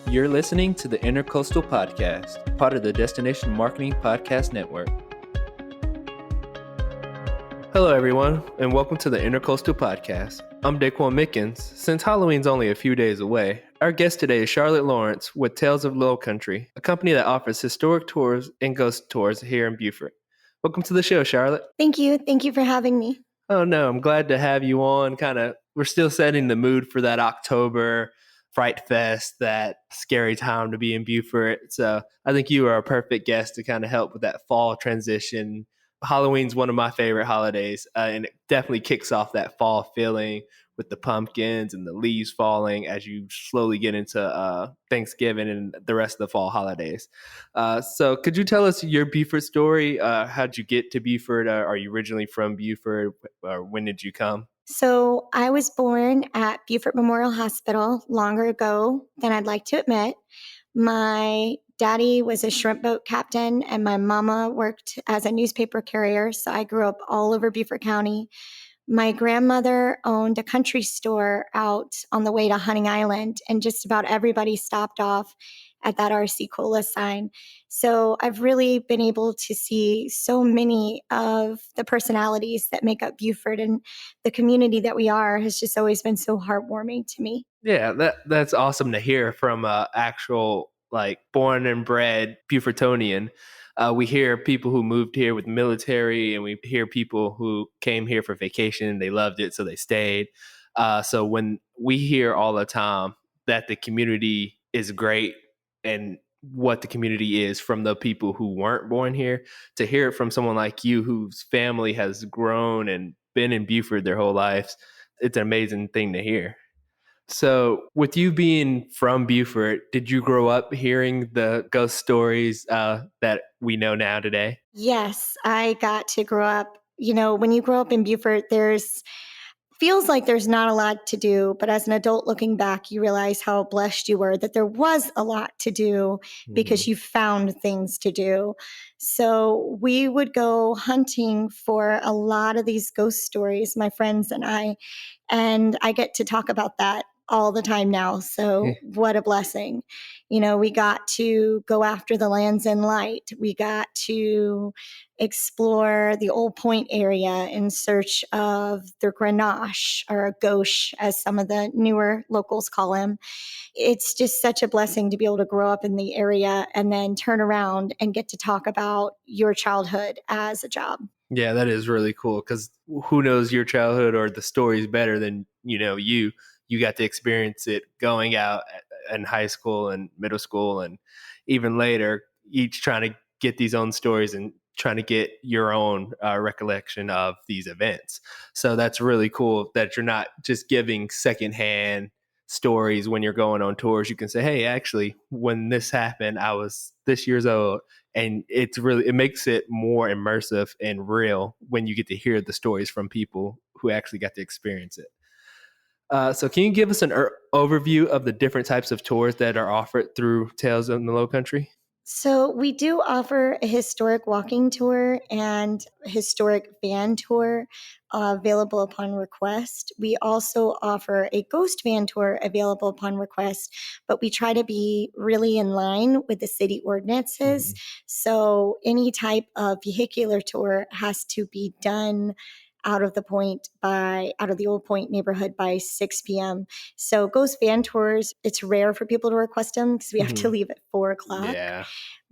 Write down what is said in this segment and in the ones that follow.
You're listening to the Intercoastal Podcast, part of the Destination Marketing Podcast Network. Hello, everyone, and welcome to the Intercoastal Podcast. I'm Daquan Mickens. Since Halloween's only a few days away, our guest today is Charlotte Lawrence with Tales of Lowcountry, a company that offers historic tours and ghost tours here in Beaufort. Welcome to the show, Charlotte. Thank you. Thank you for having me. Oh, no, I'm glad to have you on. We're still setting the mood for that October Fright Fest, that scary time to be in Beaufort. So I think you are a perfect guest to kind of help with that fall transition. Halloween's one of my favorite holidays, and it definitely kicks off that fall feeling with the pumpkins and the leaves falling as you slowly get into Thanksgiving and the rest of the fall holidays. So could you tell us your Beaufort story? How'd you get to Beaufort? Are you originally from Beaufort? Or when did you come? So I was born at Beaufort Memorial Hospital longer ago than I'd like to admit. My daddy was a shrimp boat captain and my mama worked as a newspaper carrier. So I grew up all over Beaufort County. My grandmother owned a country store out on the way to Hunting Island, and just about everybody stopped off at that RC Cola sign. So I've really been able to see so many of the personalities that make up Beaufort, and the community that we are has just always been so heartwarming to me. Yeah, that's awesome to hear from actual born and bred Beaufortonian. We hear people who moved here with military, and we hear people who came here for vacation. They loved it, so they stayed. So when we hear all the time that the community is great and what the community is from the people who weren't born here, to hear it from someone like you whose family has grown and been in Beaufort their whole lives, it's an amazing thing to hear. So with you being from Beaufort, did you grow up hearing the ghost stories that we know now today? Yes, I got to grow up. You know, when you grow up in Beaufort, feels like there's not a lot to do, but as an adult looking back, you realize how blessed you were that there was a lot to do because you found things to do. So we would go hunting for a lot of these ghost stories, my friends and I get to talk about that all the time now. So what a blessing. You know, we got to go after the Lands in Light. We got to explore the Old Point area in search of the Grenache, or a gauche, as some of the newer locals call him. It's just such a blessing to be able to grow up in the area and then turn around and get to talk about your childhood as a job. Yeah, that is really cool, because who knows your childhood or the stories better than you. You got to experience it going out in high school and middle school and even later, each trying to get these own stories and trying to get your own recollection of these events. So that's really cool that you're not just giving secondhand stories when you're going on tours. You can say, hey, actually, when this happened, I was this years old. And it makes it more immersive and real when you get to hear the stories from people who actually got to experience it. So can you give us an overview of the different types of tours that are offered through Tales in the Lowcountry? So we do offer a historic walking tour and a historic van tour available upon request. We also offer a ghost van tour available upon request, but we try to be really in line with the city ordinances. So any type of vehicular tour has to be done out of the Old Point neighborhood by 6 p.m. So ghost van tours, it's rare for people to request them because we have to leave at 4 o'clock. Yeah.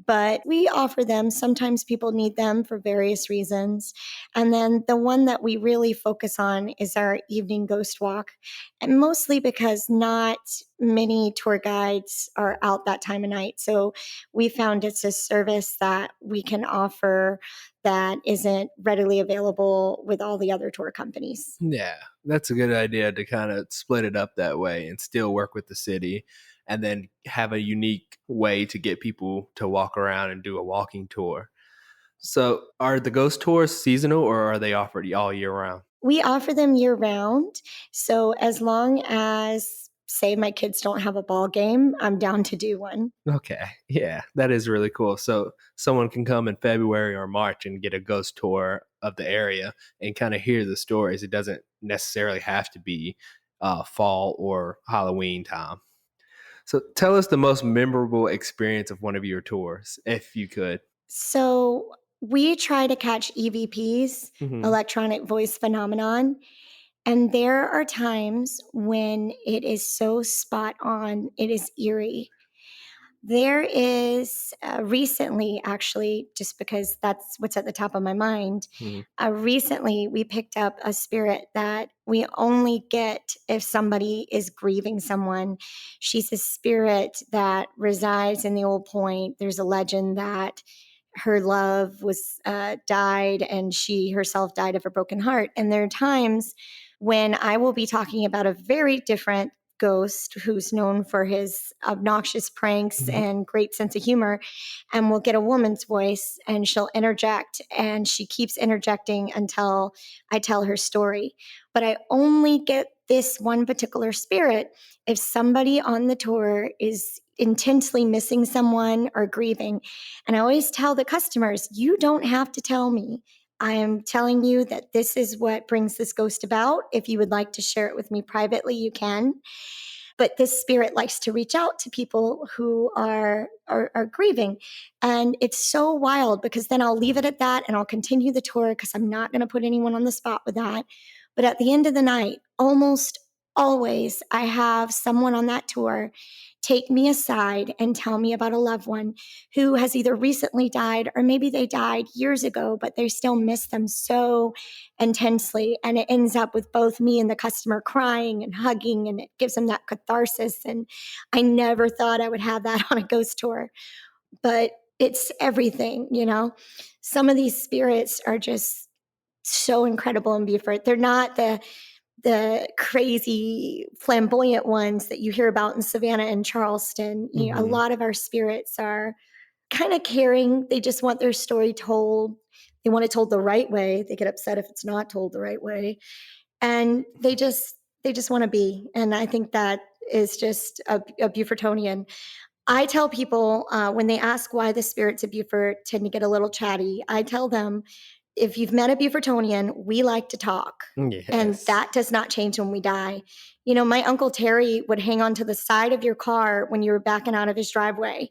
But we offer them. Sometimes people need them for various reasons. And then the one that we really focus on is our evening ghost walk, and mostly because not many tour guides are out that time of night. So we found it's a service that we can offer that isn't readily available with all the other tour companies. Yeah, that's a good idea to kind of split it up that way and still work with the city, and then have a unique way to get people to walk around and do a walking tour. So are the ghost tours seasonal, or are they offered all year round? We offer them year round. So as long as, say, my kids don't have a ball game, I'm down to do one. Okay. Yeah, that is really cool. So someone can come in February or March and get a ghost tour of the area and kind of hear the stories. It doesn't necessarily have to be fall or Halloween time. So tell us the most memorable experience of one of your tours, if you could. So we try to catch EVPs, Mhm. electronic voice phenomenon. And there are times when it is so spot on, it is eerie. There is recently, actually, just because that's what's at the top of my mind. Mhm. Recently, we picked up a spirit that we only get if somebody is grieving someone. She's a spirit that resides in the Old Point. There's a legend that her love was died and she herself died of a broken heart. And there are times when I will be talking about a very different ghost who's known for his obnoxious pranks Mhm. and great sense of humor, and we'll get a woman's voice and she'll interject, and she keeps interjecting until I tell her story. But I only get this one particular spirit if somebody on the tour is intensely missing someone or grieving. And I always tell the customers, you don't have to tell me. I am telling you that this is what brings this ghost about. If you would like to share it with me privately, you can. But this spirit likes to reach out to people who are grieving. And it's so wild because then I'll leave it at that and I'll continue the tour because I'm not going to put anyone on the spot with that. But at the end of the night, almost always, I have someone on that tour take me aside and tell me about a loved one who has either recently died or maybe they died years ago, but they still miss them so intensely. And it ends up with both me and the customer crying and hugging, and it gives them that catharsis. And I never thought I would have that on a ghost tour, but it's everything, you know? Some of these spirits are just so incredible in Beaufort. They're not the crazy flamboyant ones that you hear about in Savannah and Charleston. You know, a Mhm. lot of our spirits are kind of caring. They just want their story told. They want it told the right way. They get upset if it's not told the right way. And they just want to be. And I think that is just a Beaufortonian. I tell people when they ask why the spirits of Beaufort tend to get a little chatty, I tell them if you've met a Beaufortonian, we like to talk. And Yes. that does not change when we die. You know, my Uncle Terry would hang on to the side of your car when you were backing out of his driveway,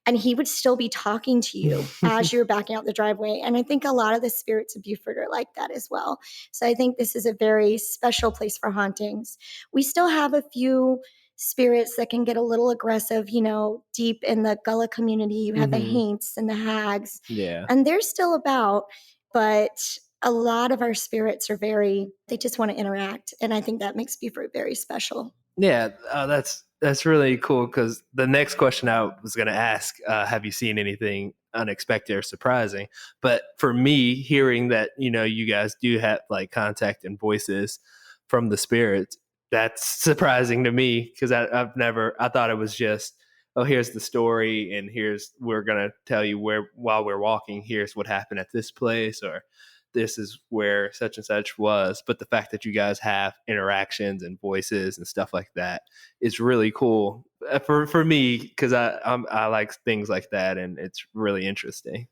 and he would still be talking to you as you're backing out the driveway. And I think a lot of the spirits of Beaufort are like that as well. So I think this is a very special place for hauntings. We still have a few spirits that can get a little aggressive, you know, deep in the Gullah community. You have the Mhm. Haints and the Hags, Yeah. and they're still about, but a lot of our spirits are they just want to interact. And I think that makes Beaufort very special. Yeah, that's really cool because the next question I was going to ask, have you seen anything unexpected or surprising? But for me, hearing that you guys do have like contact and voices from the spirits, that's surprising to me because I thought it was just, oh, here's the story and we're gonna tell you where while we're walking, here's what happened at this place, or this is where such and such was. But the fact that you guys have interactions and voices and stuff like that is really cool for me because I like things like that and it's really interesting.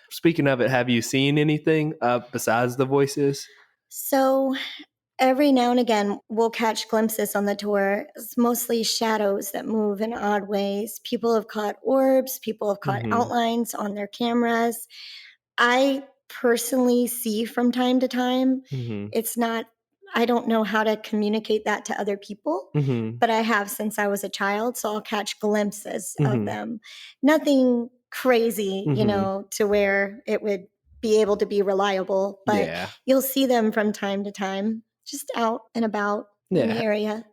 Speaking of it, have you seen anything besides the voices? So every now and again, we'll catch glimpses on the tour. It's mostly shadows that move in odd ways. People have caught orbs, people have caught Mm-hmm. outlines on their cameras. I personally see from time to time. Mm-hmm. It's not, I don't know how to communicate that to other people, Mm-hmm. but I have since I was a child. So I'll catch glimpses of Mm-hmm. them. Nothing crazy, you Mm-hmm. know, to where it would be able to be reliable, but Yeah. you'll see them from time to time, just out and about in the Yeah. area.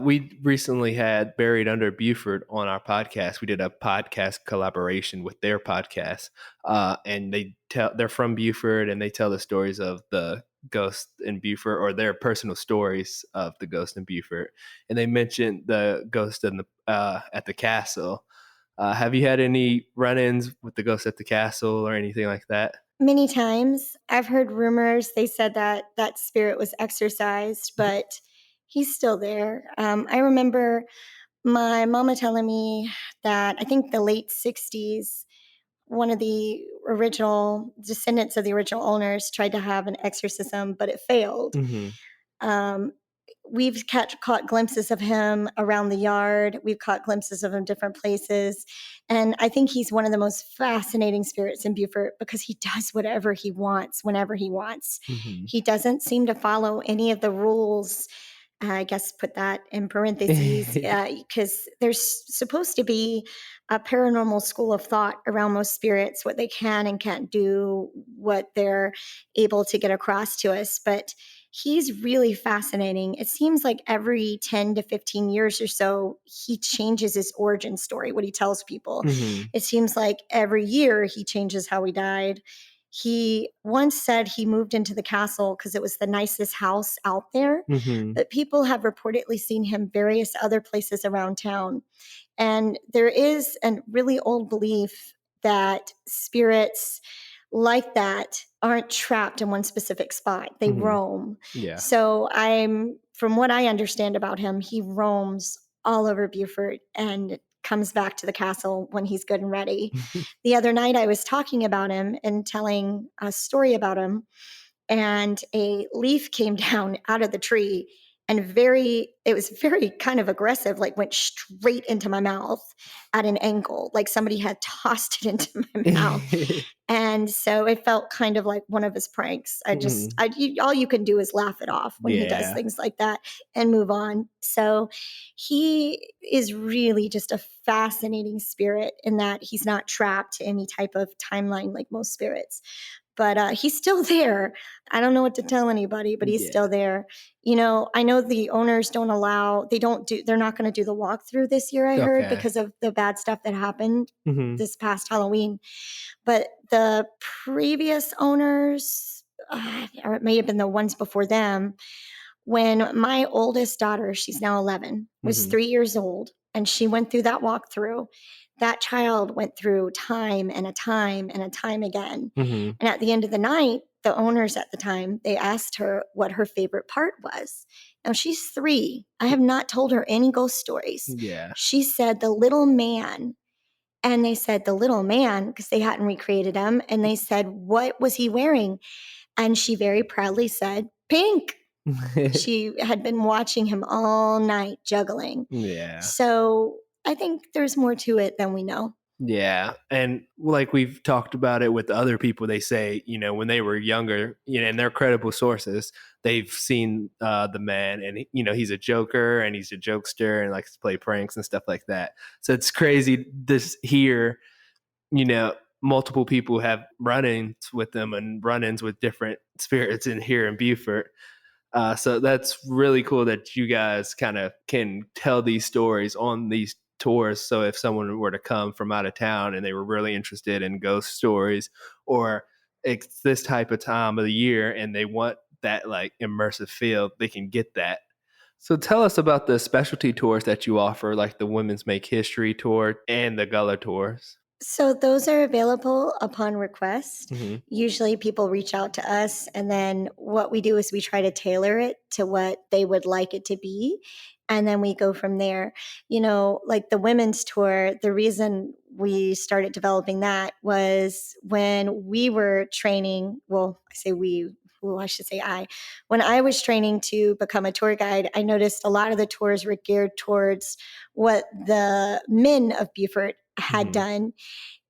We recently had Buried Under Beaufort on our podcast. We did a podcast collaboration with their podcast, and they're from Beaufort, and they tell the stories of the ghost in Beaufort or their personal stories of the ghost in Beaufort. And they mentioned the ghost in the at the castle. Have you had any run-ins with the ghost at the castle or anything like that? Many times I've heard rumors. They said that that spirit was exorcised, but he's still there. I remember my mama telling me that I think the late 60s, one of the original descendants of the original owners tried to have an exorcism, but it failed. Mm-hmm. Um, we've caught glimpses of him around the yard. We've caught glimpses of him different places. And I think he's one of the most fascinating spirits in Beaufort because he does whatever he wants, whenever he wants. Mm-hmm. He doesn't seem to follow any of the rules. I guess put that in parentheses because there's supposed to be a paranormal school of thought around most spirits, what they can and can't do, what they're able to get across to us. But he's really fascinating. It seems like every 10 to 15 years or so, he changes his origin story, what he tells people. Mm-hmm. It seems like every year he changes how he died. He once said he moved into the castle because it was the nicest house out there, Mm-hmm. but people have reportedly seen him various other places around town. And there is a really old belief that spirits like that aren't trapped in one specific spot. They Mm-hmm. roam. Yeah. So from what I understand about him, he roams all over Beaufort and comes back to the castle when he's good and ready. The other night I was talking about him and telling a story about him, and a leaf came down out of the tree and it was very kind of aggressive, like went straight into my mouth at an angle, like somebody had tossed it into my mouth. And so it felt kind of like one of his pranks. Mhm. All you can do is laugh it off when he does Yeah. things like that and move on. So he is really just a fascinating spirit in that he's not trapped to any type of timeline like most spirits. But he's still there. I don't know what to tell anybody, but he's Yeah. still there. I know the owners they're not going to do the walkthrough this year, I heard, Okay. because of the bad stuff that happened Mhm. this past Halloween. But the previous owners, or it may have been the ones before them, when my oldest daughter, she's now 11, was Mhm. 3 years old, and she went through that walkthrough, that child went through time and a time and a time again. Mhm. And at the end of the night, the owners at the time, they asked her what her favorite part was. Now she's 3. I have not told her any ghost stories. Yeah. She said the little man. And they said the little man, because they hadn't recreated him. And they said, what was he wearing? And she very proudly said, pink. She had been watching him all night juggling. Yeah. So I think there's more to it than we know. Yeah. And like we've talked about it with other people, they say, when they were younger, and they're credible sources, they've seen the man and, he's a joker and he's a jokester and likes to play pranks and stuff like that. So it's crazy this here, multiple people have run-ins with them and run-ins with different spirits in here in Beaufort. So that's really cool that you guys kind of can tell these stories on these tours. So if someone were to come from out of town and they were really interested in ghost stories, or it's this type of time of the year and they want that like immersive feel, they can get that. So tell us about the specialty tours that you offer, like the Women's Make History tour and the Gullah tours. So those are available upon request. Mm-hmm. Usually people reach out to us, and then what we do is we try to tailor it to what they would like it to be. And then we go from there. Like the women's tour, the reason we started developing that was when we were training. Well, I say we, well, I should say I. When I was training to become a tour guide, I noticed a lot of the tours were geared towards what the men of Beaufort had Mm-hmm. done.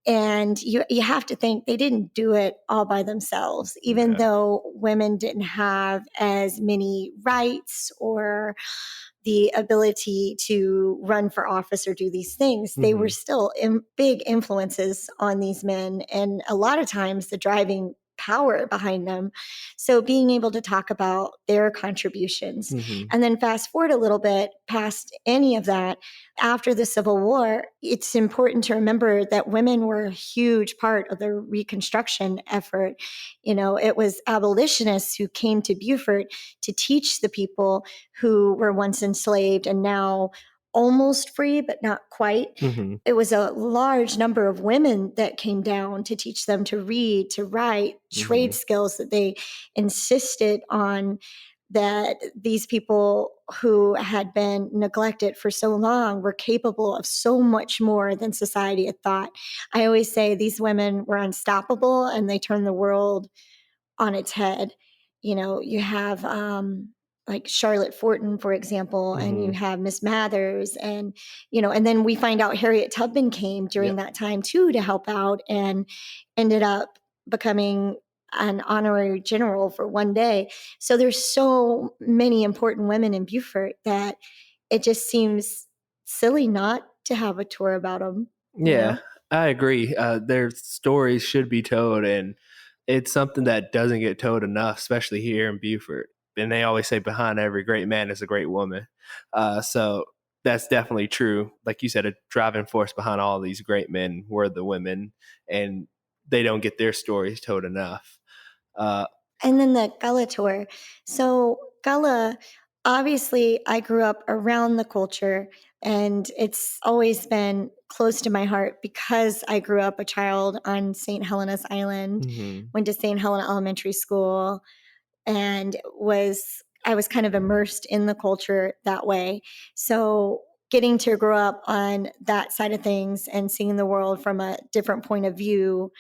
And you have to think they didn't do it all by themselves, even Yeah. though women didn't have as many rights or the ability to run for office or do these things. They were Mm-hmm. still big influences on these men, and a lot of times the driving power behind them. So being able to talk about their contributions, Mm-hmm. and then fast forward a little bit past any of that, after the Civil War, it's important to remember that women were a huge part of the Reconstruction effort. It was abolitionists who came to Beaufort to teach the people who were once enslaved and now almost free, but not quite. Mm-hmm. It was a large number of women that came down to teach them to read, to write, trade Mm-hmm. skills that they insisted on, that these people who had been neglected for so long were capable of so much more than society had thought. I always say these women were unstoppable and they turned the world on its head. You have like Charlotte Fortin, for example, and you Hmm. have Miss Mathers, and and then we find out Harriet Tubman came during Yep. that time too to help out, and ended up becoming an honorary general for one day. So there's so many important women in Beaufort that it just seems silly not to have a tour about them, you Yeah, know? I agree. Their stories should be told, and it's something that doesn't get told enough, especially here in Beaufort. And they always say, "Behind every great man is a great woman." So that's definitely true. Like you said, a driving force behind all these great men were the women, and they don't get their stories told enough. Uh, And then the Gullah tour. So, Gullah, obviously, I grew up around the culture, and it's always been close to my heart because I grew up a child on St. Helena's Island, mhm, went to St. Helena Elementary School, and I was kind of immersed in the culture that way. So, getting to grow up on that side of things and seeing the world from a different point of view,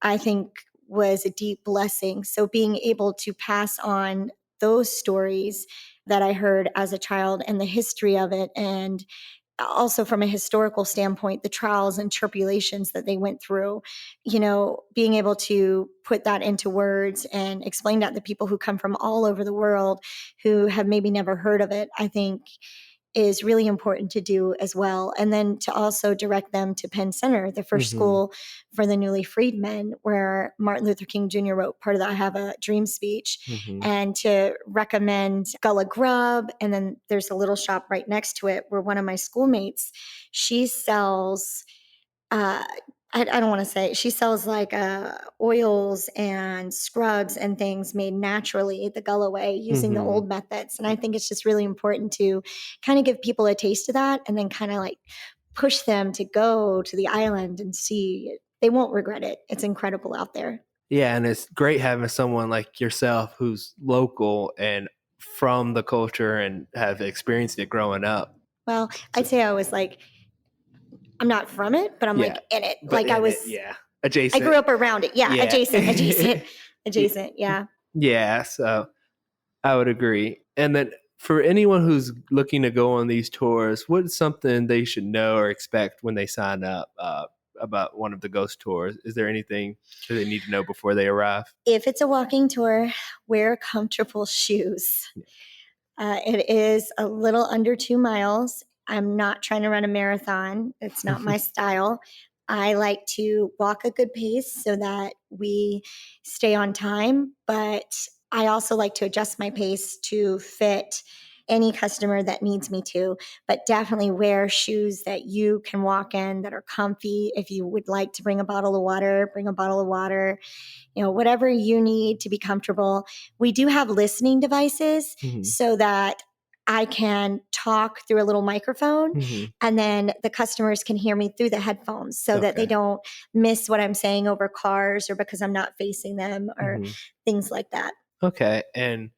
I think, was a deep blessing. So being able to pass on those stories that I heard as a child and the history of it, and also from a historical standpoint, the trials and tribulations that they went through, being able to put that into words and explain that to people who come from all over the world who have maybe never heard of it, I think is really important to do as well. And then to also direct them to Penn Center, the first mhm, school for the newly freed men, where Martin Luther King Jr. wrote part of the I Have a Dream speech, mhm, and to recommend Gullah Grub. And then there's a little shop right next to it where one of my schoolmates, she sells uh, I don't want to say, she sells like oils and scrubs and things made naturally the Gullah way using the mhm. old methods. And I think it's just really important to kind of give people a taste of that, and then kind of like push them to go to the island and see. They won't regret it. It's incredible out there. Yeah, and it's great having someone like yourself who's local and from the culture and have experienced it growing up. Well, So, I'd say I was like, I'm not from it, but I'm yeah, like in it. but Like in it, yeah, I grew adjacent. up around it. Yeah, Yeah. adjacent, adjacent, Y- adjacent. Yeah. yeah, so I would agree. And then for anyone who's looking to go on these tours, what's something they should know or expect when they sign up about one of the ghost tours? Is there anything that they need to know before they arrive? If it's a walking tour, wear comfortable shoes. It is a little under 2 miles. I'm not trying to run a marathon. It's not my style. I like to walk a good pace so that we stay on time, but I also like to adjust my pace to fit any customer that needs me to. But definitely wear shoes that you can walk in that are comfy. If you would like to bring a bottle of water, bring a bottle of water, whatever you need to be comfortable. We do have listening devices Mhm, so that I can talk through a little microphone, mhm. and then the customers can hear me through the headphones so that they Okay. don't miss what I'm saying over cars or because I'm not facing them or Mhm. things like that. Okay. And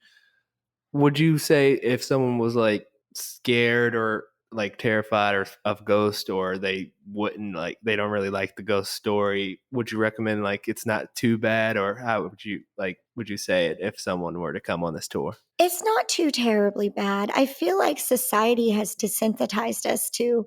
would you say if someone was like scared or like terrified or of ghost, or they wouldn't like, they don't really like the ghost story, would you recommend like it's not too bad, or how would you like, would you say it if someone were to come on this tour? It's not too terribly bad. I feel like society has desensitized us to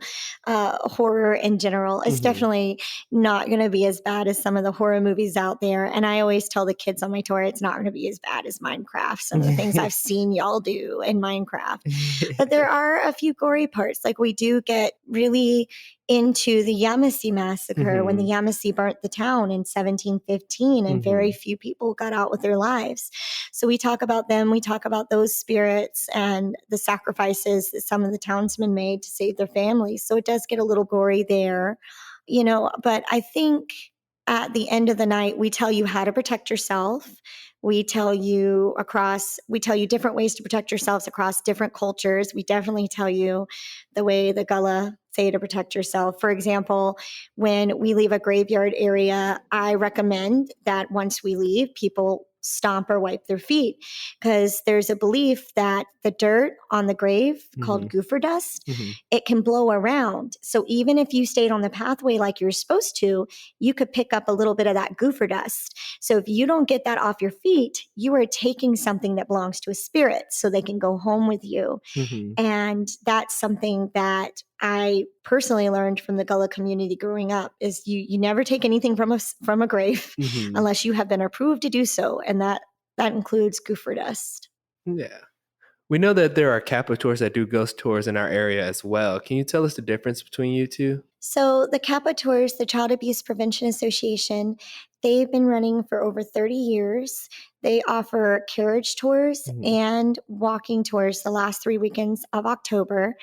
horror in general. It's Mhm. definitely not going to be as bad as some of the horror movies out there. And I always tell the kids on my tour, it's not going to be as bad as Minecraft, some of the things I've seen y'all do in Minecraft. But there are a few gory parts. Like we do get really into the Yamasee massacre when the Mhm. Yamasee burnt the town in 1715, and very Mhm. few people got out with their lives. So we talk about them, we talk about those spirits and the sacrifices that some of the townsmen made to save their families. So it does get a little gory there, but I think at the end of the night, we tell you how to protect yourself. We tell you different ways to protect yourselves across different cultures. We definitely tell you the way the Gullah say to protect yourself. For example, when we leave a graveyard area, I recommend that once we leave, people stomp or wipe their feet, because there's a belief that the dirt on the grave, called goofer dust, it can blow around. So even if you stayed on the pathway like you're supposed to, you could pick up a little bit of that goofer dust. So if you don't get that off your feet, you are taking something that belongs to a spirit so they can go home with you. And that's something that I personally learned from the Gullah community growing up, is you never take anything from a grave unless you have been approved to do so. And that includes goofer dust. Yeah. We know that there are Kappa tours that do ghost tours in our area as well. Can you tell us the difference between you two? So the Kappa Tours, the Child Abuse Prevention Association, they've been running for over 30 years. They offer carriage tours and walking tours the last 3 weekends of October.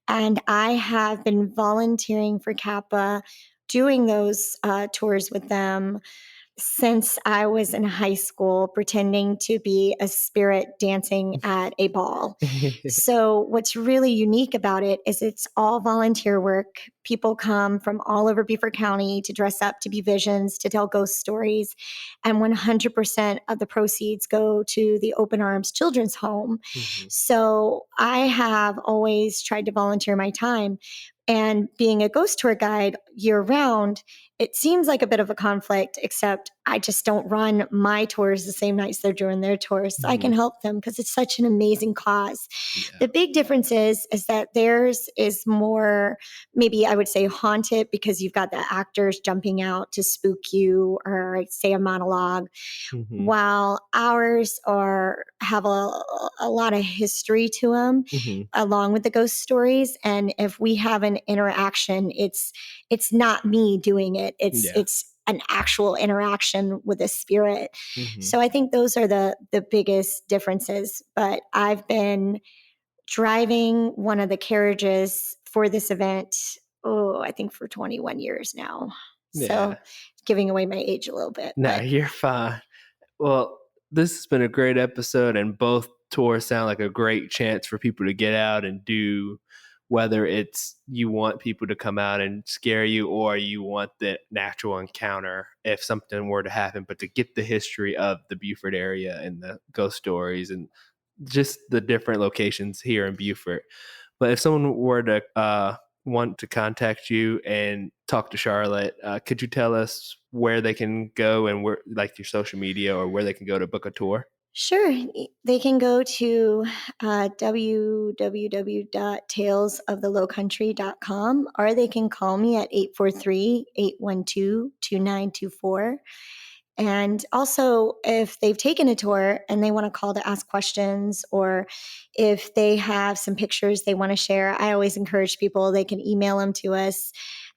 And I have been volunteering for Kappa, doing those tours with them since I was in high school, pretending to be a spirit dancing at a ball. So what's really unique about it is it's all volunteer work. People come from all over Beaufort County to dress up, to be visions, to tell ghost stories. And 100% of the proceeds go to the Open Arms Children's Home. So I have always tried to volunteer my time. And being a ghost tour guide year round, it seems like a bit of a conflict, except I just don't run my tours the same nights they're doing their tours. So I can help them because it's such an amazing cause. The big difference is that theirs is more, maybe I would say, haunted, because you've got the actors jumping out to spook you or say a monologue, while ours have a lot of history to them, along with the ghost stories. And if we have an interaction, it's not me doing it. It's an actual interaction with a spirit. So I think those are the biggest differences. But I've been driving one of the carriages for this event, I think for 21 years now. So giving away my age a little bit. No, you're fine. Well, this has been a great episode, and both tours sound like a great chance for people to get out and do, whether it's you want people to come out and scare you or you want the natural encounter if something were to happen, but to get the history of the Beaufort area and the ghost stories and just the different locations here in Beaufort. But if someone were to want to contact you and talk to Charlotte, could you tell us where they can go and where, like your social media, or where they can go to book a tour? Sure. They can go to www.talesoftheLowcountry.com, or they can call me at 843-812-2924. And also, if they've taken a tour and they want to call to ask questions, or if they have some pictures they want to share, I always encourage people, they can email them to us.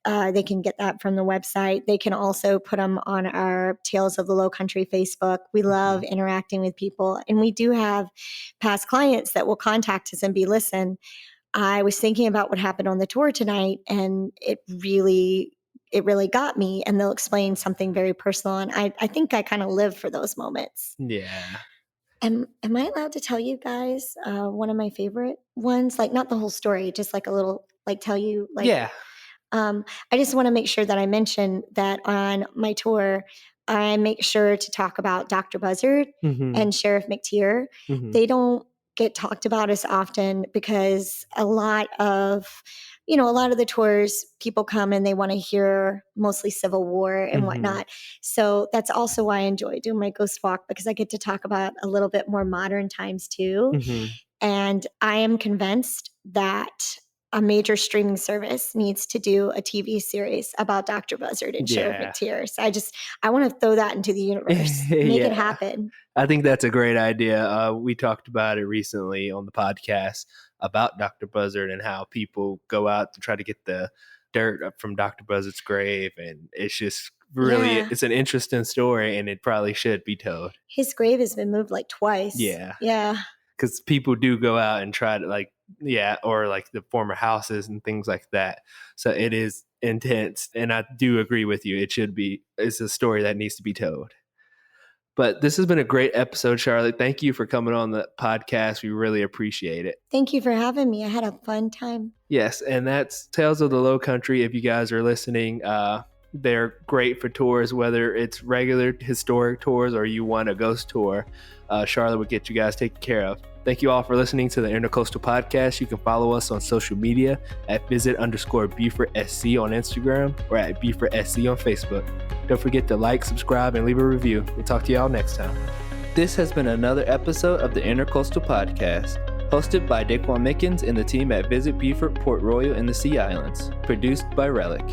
They can get that from the website. They can also put them on our Tales of the Lowcountry Facebook. We love interacting with people. And we do have past clients that will contact us and be, listen, I was thinking about what happened on the tour tonight, and it really got me. And they'll explain something very personal. And I think I kind of live for those moments. Yeah. Am I allowed to tell you guys one of my favorite ones? Like, not the whole story, just like a little, like, tell you, like, Yeah. I just want to make sure that I mention that on my tour, I make sure to talk about Dr. Buzzard and Sheriff McTeer. They don't get talked about as often because a lot of the tours, people come and they want to hear mostly Civil War and whatnot. So that's also why I enjoy doing my ghost walk, because I get to talk about a little bit more modern times too. And I am convinced that a major streaming service needs to do a TV series about Dr. Buzzard and Sheriff McTeer. So I want to throw that into the universe, make it happen. I think that's a great idea. We talked about it recently on the podcast about Dr. Buzzard and how people go out to try to get the dirt up from Dr. Buzzard's grave. And it's just really, it's an interesting story, and it probably should be told. His grave has been moved like twice. Yeah. Because people do go out and try to or like the former houses and things like that. So it is intense. And I do agree with you. It's a story that needs to be told. But this has been a great episode, Charlotte. Thank you for coming on the podcast. We really appreciate it. Thank you for having me. I had a fun time. Yes, and that's Tales of the Lowcountry. If you guys are listening, They're great for tours, whether it's regular historic tours or you want a ghost tour. Charlotte would get you guys taken care of. Thank you all for listening to the Intercoastal Podcast. You can follow us on social media at visit_Beaufort_SC on Instagram or at BeaufortSC on Facebook. Don't forget to like, subscribe, and leave a review. We'll talk to y'all next time. This has been another episode of the Intercoastal Podcast, hosted by Daquan Mickens and the team at Visit Beaufort, Port Royal, and the Sea Islands. Produced by Relic.